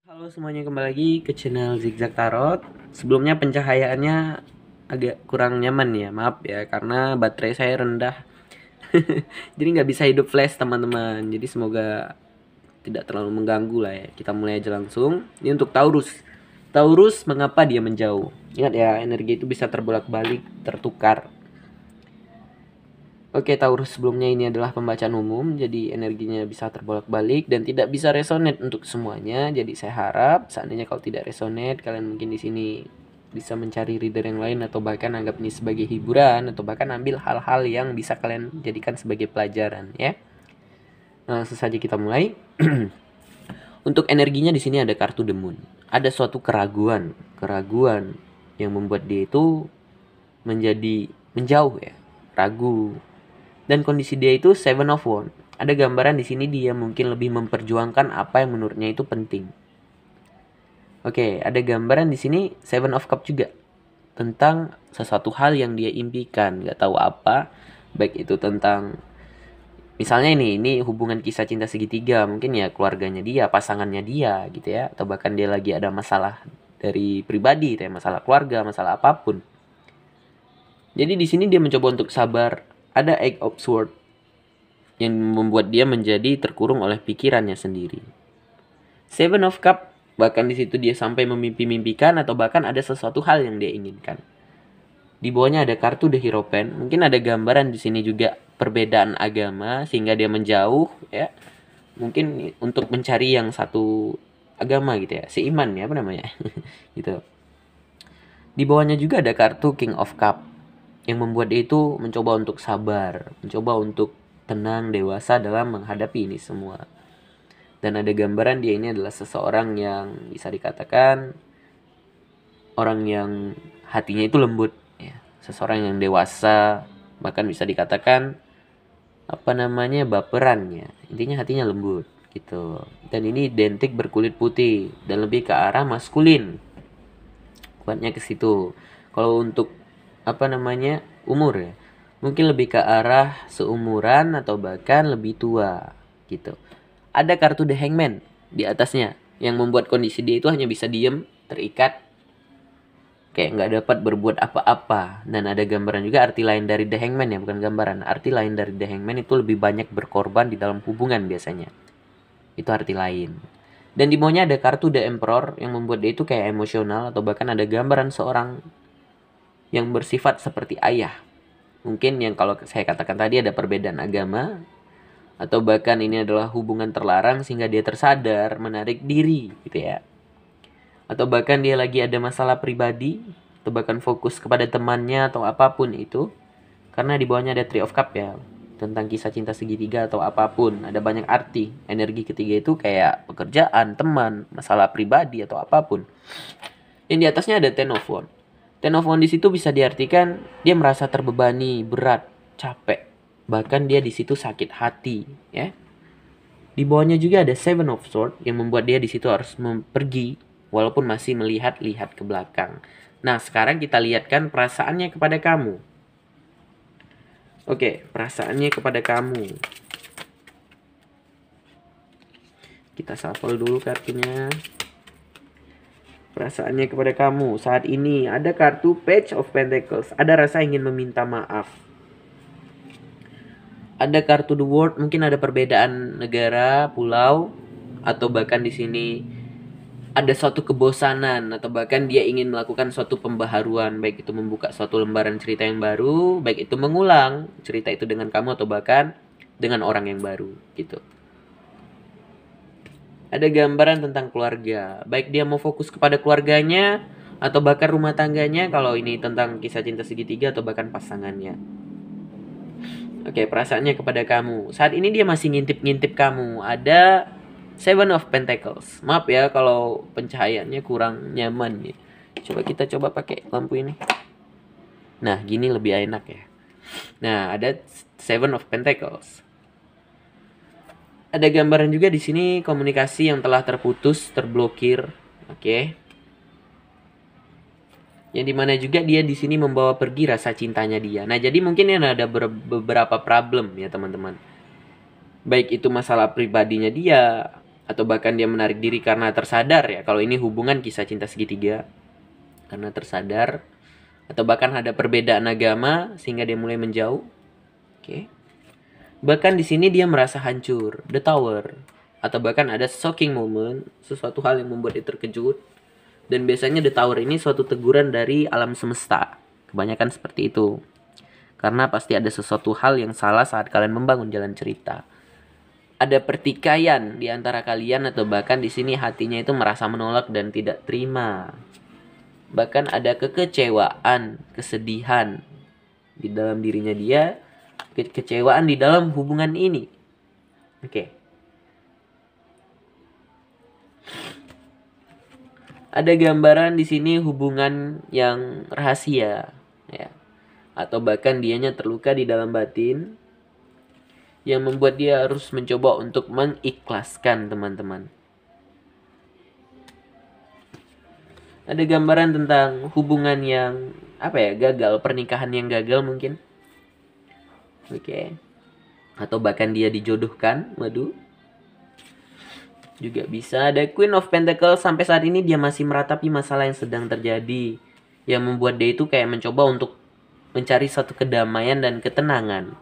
Halo semuanya, kembali lagi ke channel Zigzag Tarot. Sebelumnya pencahayaannya agak kurang nyaman ya, maaf ya, karena baterai saya rendah. Jadi nggak bisa hidup flash teman-teman. Jadi semoga tidak terlalu mengganggu lah ya. Kita mulai aja langsung. Ini untuk Taurus. Taurus, mengapa dia menjauh? Ingat ya, energi itu bisa terbolak-balik, tertukar. Oke, Taurus, sebelumnya ini adalah pembacaan umum, jadi energinya bisa terbolak-balik dan tidak bisa resonate untuk semuanya. Jadi saya harap seandainya kalau tidak resonate, kalian mungkin di sini bisa mencari reader yang lain atau bahkan anggap ini sebagai hiburan atau bahkan ambil hal-hal yang bisa kalian jadikan sebagai pelajaran ya. Nah, langsung saja kita mulai. Untuk energinya di sini ada kartu The Moon. Ada suatu keraguan yang membuat dia itu menjadi menjauh ya, ragu. Dan kondisi dia itu Seven of Wands. Ada gambaran di sini dia mungkin lebih memperjuangkan apa yang menurutnya itu penting. Oke, ada gambaran di sini Seven of Cups juga tentang sesuatu hal yang dia impikan, nggak tahu apa, baik itu tentang misalnya ini hubungan kisah cinta segitiga, mungkin ya keluarganya dia, pasangannya dia gitu ya, atau bahkan dia lagi ada masalah dari pribadi, kayak masalah keluarga, masalah apapun. Jadi di sini dia mencoba untuk sabar. Ada Eight of Swords yang membuat dia menjadi terkurung oleh pikirannya sendiri. Seven of Cup, bahkan di situ dia sampai memimpi-mimpikan atau bahkan ada sesuatu hal yang dia inginkan. Di bawahnya ada kartu The Hierophant. Mungkin ada gambaran di sini juga perbedaan agama sehingga dia menjauh ya. Mungkin untuk mencari yang satu agama gitu ya, seiman ya, apa namanya? Gitu. Di bawahnya juga ada kartu King of Cup yang membuat dia itu mencoba untuk sabar, mencoba untuk tenang, dewasa dalam menghadapi ini semua. Dan ada gambaran dia ini adalah seseorang yang bisa dikatakan orang yang hatinya itu lembut ya. Seseorang yang dewasa, bahkan bisa dikatakan apa namanya, baperannya. Intinya hatinya lembut gitu. Dan ini identik berkulit putih dan lebih ke arah maskulin. Kuatnya ke situ. Kalau untuk apa namanya, umur ya, mungkin lebih ke arah seumuran atau bahkan lebih tua gitu. Ada kartu The Hangman di atasnya yang membuat kondisi dia itu hanya bisa diem, terikat, kayak nggak dapat berbuat apa-apa. Dan ada gambaran juga arti lain dari The Hangman ya, bukan gambaran. Arti lain dari The Hangman itu lebih banyak berkorban di dalam hubungan biasanya. Itu arti lain. Dan di bawahnya ada kartu The Emperor yang membuat dia itu kayak emosional atau bahkan ada gambaran seorang yang bersifat seperti ayah. Mungkin yang kalau saya katakan tadi ada perbedaan agama atau bahkan ini adalah hubungan terlarang sehingga dia tersadar menarik diri gitu ya. Atau bahkan dia lagi ada masalah pribadi atau bahkan fokus kepada temannya atau apapun itu. Karena di bawahnya ada Three of Cup ya, tentang kisah cinta segitiga atau apapun, ada banyak arti. Energi ketiga itu kayak pekerjaan, teman, masalah pribadi atau apapun. Yang di atasnya ada Ten of Wands. Ten of Wands di situ bisa diartikan dia merasa terbebani, berat, capek. Bahkan dia di situ sakit hati, ya. Di bawahnya juga ada Seven of Swords yang membuat dia di situ harus pergi walaupun masih melihat-lihat ke belakang. Nah, sekarang kita lihatkan perasaannya kepada kamu. Oke, perasaannya kepada kamu. Kita shuffle dulu kartunya. Perasaannya kepada kamu saat ini ada kartu Page of Pentacles. Ada rasa ingin meminta maaf. Ada kartu The World, mungkin ada perbedaan negara, pulau, atau bahkan di sini ada suatu kebosanan atau bahkan dia ingin melakukan suatu pembaharuan, baik itu membuka suatu lembaran cerita yang baru, baik itu mengulang cerita itu dengan kamu atau bahkan dengan orang yang baru gitu. Ada gambaran tentang keluarga, baik dia mau fokus kepada keluarganya atau bahkan rumah tangganya, kalau ini tentang kisah cinta segitiga atau bahkan pasangannya. Oke, perasaannya kepada kamu saat ini dia masih ngintip-ngintip kamu. Ada Seven of Pentacles. Maaf ya kalau pencahayaannya kurang nyaman nih. Kita coba pakai lampu ini. Nah, gini lebih enak ya. Nah, ada Seven of Pentacles. Ada gambaran juga di sini komunikasi yang telah terputus, terblokir. Oke. Yang dimana juga dia di sini membawa pergi rasa cintanya dia. Nah, jadi mungkin ini ada beberapa problem ya teman-teman. Baik itu masalah pribadinya dia, atau bahkan dia menarik diri karena tersadar ya kalau ini hubungan kisah cinta segitiga, karena tersadar, atau bahkan ada perbedaan agama sehingga dia mulai menjauh. Oke. Bahkan di sini dia merasa hancur, the tower, atau bahkan ada shocking moment, sesuatu hal yang membuat dia terkejut. Dan biasanya the tower ini suatu teguran dari alam semesta. Kebanyakan seperti itu. Karena pasti ada sesuatu hal yang salah saat kalian membangun jalan cerita. Ada pertikaian di antara kalian, atau bahkan di sini hatinya itu merasa menolak dan tidak terima. Bahkan ada kekecewaan, kesedihan di dalam dirinya dia, kekecewaan di dalam hubungan ini. Oke. Ada gambaran di sini hubungan yang rahasia, ya. Atau bahkan dianya terluka di dalam batin, yang membuat dia harus mencoba untuk mengikhlaskan, teman-teman. Ada gambaran tentang hubungan yang gagal, pernikahan yang gagal mungkin. Oke. Atau bahkan dia dijodohkan, waduh. Juga bisa. Ada Queen of Pentacles, sampai saat ini dia masih meratapi masalah yang sedang terjadi, yang membuat dia itu kayak mencoba untuk mencari satu kedamaian dan ketenangan.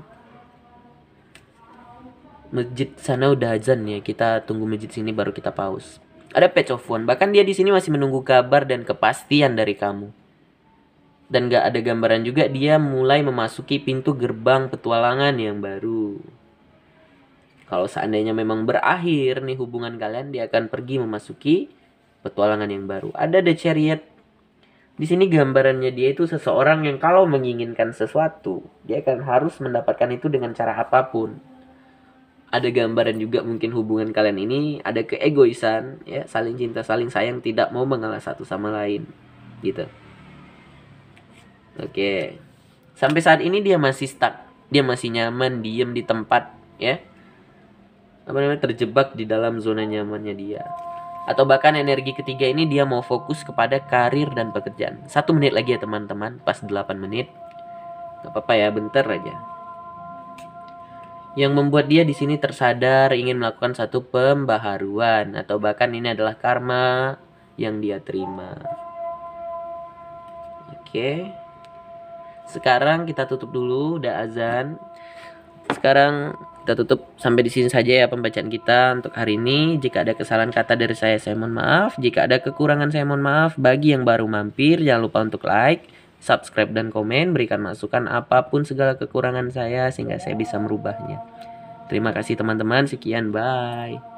Masjid sana udah azan ya, kita tunggu masjid sini baru kita pause. Ada Page of Wands, bahkan dia di sini masih menunggu kabar dan kepastian dari kamu. Dan gak ada gambaran juga dia mulai memasuki pintu gerbang petualangan yang baru. Kalau seandainya memang berakhir nih hubungan kalian, dia akan pergi memasuki petualangan yang baru. Ada The Chariot. Di sini gambarannya dia itu seseorang yang kalau menginginkan sesuatu, dia akan harus mendapatkan itu dengan cara apapun. Ada gambaran juga mungkin hubungan kalian ini ada keegoisan, ya, saling cinta, saling sayang, tidak mau mengalah satu sama lain, gitu. Oke. Sampai saat ini dia masih stuck, dia masih nyaman, diem di tempat, ya. Terjebak di dalam zona nyamannya dia. Atau bahkan energi ketiga ini dia mau fokus kepada karir dan pekerjaan. 1 menit lagi ya teman-teman, pas 8 menit. Gak apa-apa ya, bentar aja. Yang membuat dia di sini tersadar ingin melakukan satu pembaharuan, atau bahkan ini adalah karma yang dia terima. Oke. Sekarang kita tutup dulu, udah azan. Sekarang kita tutup sampai di sini saja ya pembacaan kita untuk hari ini. Jika ada kesalahan kata dari saya mohon maaf. Jika ada kekurangan saya mohon maaf. Bagi yang baru mampir, jangan lupa untuk like, subscribe, dan komen. Berikan masukan apapun segala kekurangan saya sehingga saya bisa merubahnya. Terima kasih teman-teman. Sekian, bye.